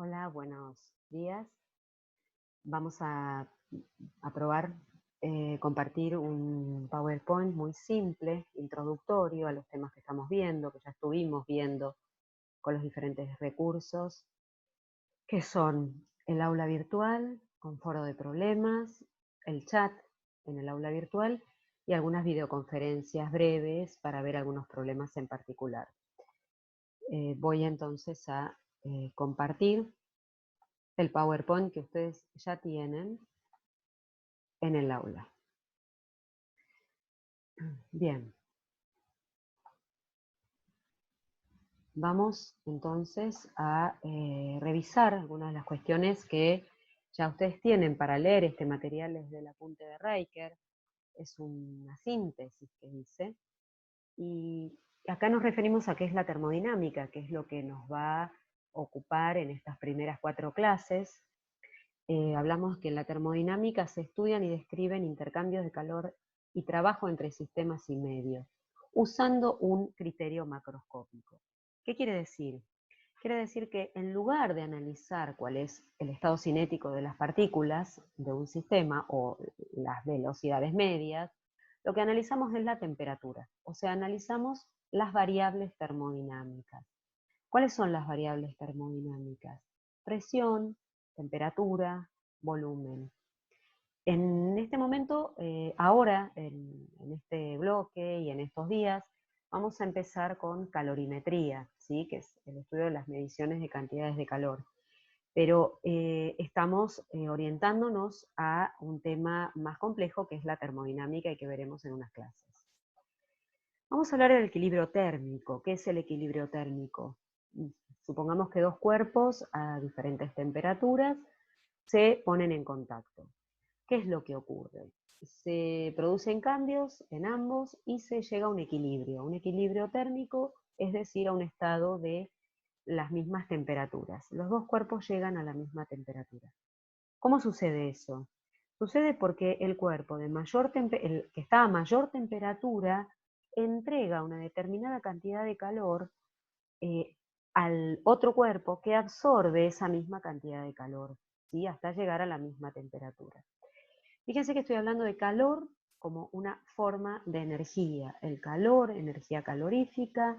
Hola, buenos días. Vamos a probar compartir un PowerPoint muy simple, introductorio a los temas que estamos viendo, que ya estuvimos viendo con los diferentes recursos, que son el aula virtual con foro de problemas, el chat en el aula virtual y algunas videoconferencias breves para ver algunos problemas en particular. Voy entonces a compartir el PowerPoint que ustedes ya tienen en el aula. Bien. Vamos entonces a revisar algunas de las cuestiones que ya ustedes tienen para leer este material desde el apunte de Riker. Es una síntesis que dice. Y acá nos referimos a qué es la termodinámica, que es lo que nos va a ocupar en estas primeras 4 clases. Hablamos que en la termodinámica se estudian y describen intercambios de calor y trabajo entre sistemas y medios, usando un criterio macroscópico. ¿Qué quiere decir? Quiere decir que en lugar de analizar cuál es el estado cinético de las partículas de un sistema o las velocidades medias, lo que analizamos es la temperatura, o sea, analizamos las variables termodinámicas. ¿Cuáles son las variables termodinámicas? Presión, temperatura, volumen. En este momento, ahora, en este bloque y en estos días, vamos a empezar con calorimetría, ¿sí? Que es el estudio de las mediciones de cantidades de calor. Pero estamos orientándonos a un tema más complejo, que es la termodinámica y que veremos en unas clases. Vamos a hablar del equilibrio térmico. ¿Qué es el equilibrio térmico? Supongamos que 2 cuerpos a diferentes temperaturas se ponen en contacto. ¿Qué es lo que ocurre? Se producen cambios en ambos y se llega a un equilibrio térmico, es decir, a un estado de las mismas temperaturas. Los 2 cuerpos llegan a la misma temperatura. ¿Cómo sucede eso? Sucede porque el cuerpo el que está a mayor temperatura entrega una determinada cantidad de calor eh, al otro cuerpo que absorbe esa misma cantidad de calor, ¿sí? Hasta llegar a la misma temperatura. Fíjense que estoy hablando de calor como una forma de energía. El calor, energía calorífica,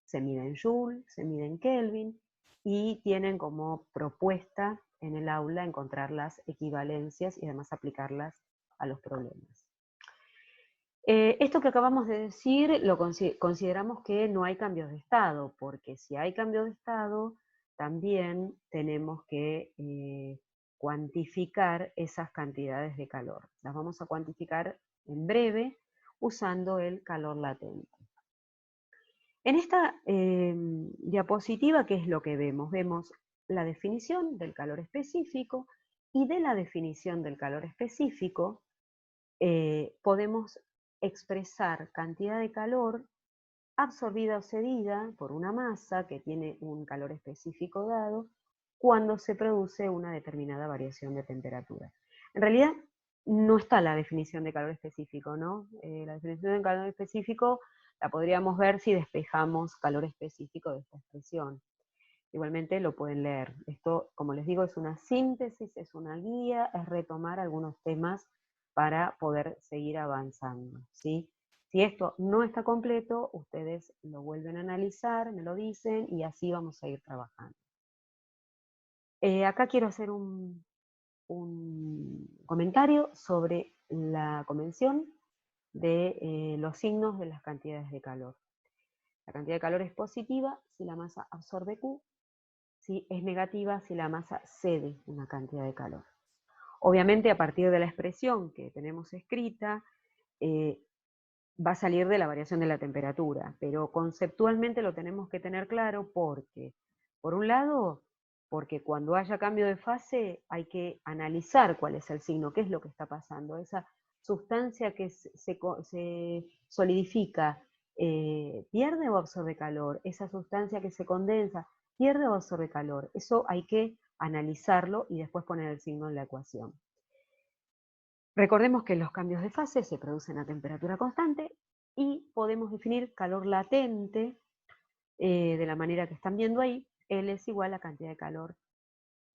se mide en Joule, se mide en Kelvin y tienen como propuesta en el aula encontrar las equivalencias y además aplicarlas a los problemas. Esto que acabamos de decir lo consideramos que no hay cambios de estado, porque si hay cambios de estado, también tenemos que cuantificar esas cantidades de calor. Las vamos a cuantificar en breve usando el calor latente. En esta diapositiva, ¿qué es lo que vemos? Vemos la definición del calor específico y de la definición del calor específico podemos expresar cantidad de calor absorbida o cedida por una masa que tiene un calor específico dado cuando se produce una determinada variación de temperatura. En realidad no está la definición de calor específico, ¿no? La definición de calor específico la podríamos ver si despejamos calor específico de esta expresión. Igualmente lo pueden leer. Esto, como les digo, es una síntesis, es una guía, es retomar algunos temas para poder seguir avanzando, ¿sí? Si esto no está completo, ustedes lo vuelven a analizar, me lo dicen y así vamos a ir trabajando. Acá quiero hacer un comentario sobre la convención de los signos de las cantidades de calor. La cantidad de calor es positiva si la masa absorbe Q, si es negativa si la masa cede una cantidad de calor. Obviamente a partir de la expresión que tenemos escrita, va a salir de la variación de la temperatura, pero conceptualmente lo tenemos que tener claro porque, por un lado, porque cuando haya cambio de fase hay que analizar cuál es el signo, qué es lo que está pasando. Esa sustancia que se solidifica, ¿pierde o absorbe calor? Esa sustancia que se condensa, ¿pierde o absorbe calor? Eso hay que analizarlo y después poner el signo en la ecuación. Recordemos que los cambios de fase se producen a temperatura constante y podemos definir calor latente de la manera que están viendo ahí. L es igual a cantidad de calor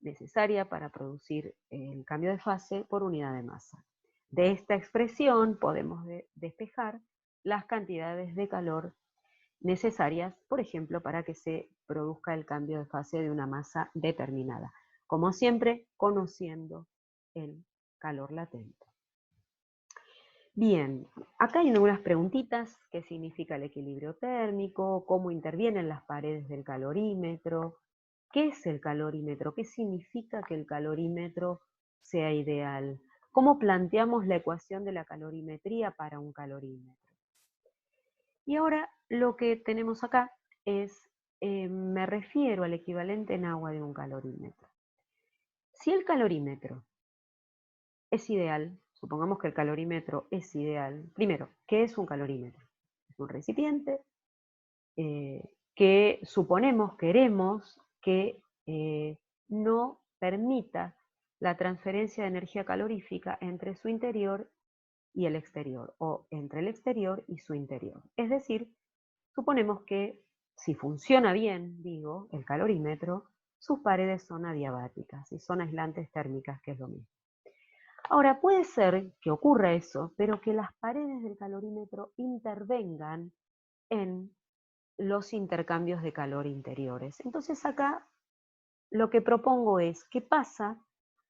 necesaria para producir el cambio de fase por unidad de masa. De esta expresión podemos despejar las cantidades de calor necesarias, por ejemplo, para que se produzca el cambio de fase de una masa determinada. Como siempre, conociendo el calor latente. Bien, acá hay algunas preguntitas. ¿Qué significa el equilibrio térmico? ¿Cómo intervienen las paredes del calorímetro? ¿Qué es el calorímetro? ¿Qué significa que el calorímetro sea ideal? ¿Cómo planteamos la ecuación de la calorimetría para un calorímetro? Y ahora lo que tenemos acá es, me refiero al equivalente en agua de un calorímetro. Si el calorímetro es ideal, supongamos que el calorímetro es ideal. Primero, ¿qué es un calorímetro? Es un recipiente que suponemos, queremos que no permita la transferencia de energía calorífica entre su interior y el exterior, o entre el exterior y su interior. Es decir, suponemos que si funciona bien, digo, el calorímetro, sus paredes son adiabáticas y son aislantes térmicas, que es lo mismo. Ahora, puede ser que ocurra eso, pero que las paredes del calorímetro intervengan en los intercambios de calor interiores. Entonces acá lo que propongo es, ¿qué pasa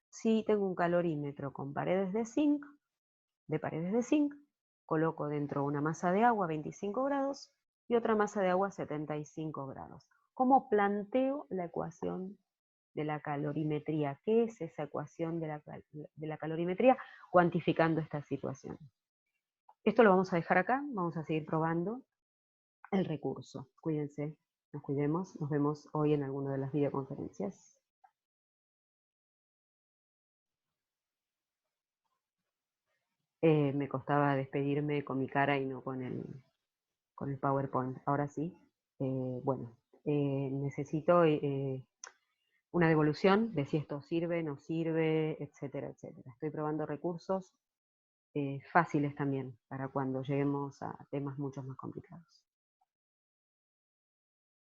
si tengo un calorímetro con paredes de zinc, coloco dentro una masa de agua a 25 grados y otra masa de agua a 75 grados? ¿Cómo planteo la ecuación de la calorimetría? ¿Qué es esa ecuación de la calorimetría cuantificando esta situación? Esto lo vamos a dejar acá, vamos a seguir probando el recurso. Cuídense, nos cuidemos, nos vemos hoy en alguna de las videoconferencias. Me costaba despedirme con mi cara y no con el PowerPoint. Ahora sí, bueno, necesito una devolución de si esto sirve, no sirve, etcétera, etcétera. Estoy probando recursos fáciles también para cuando lleguemos a temas mucho más complicados.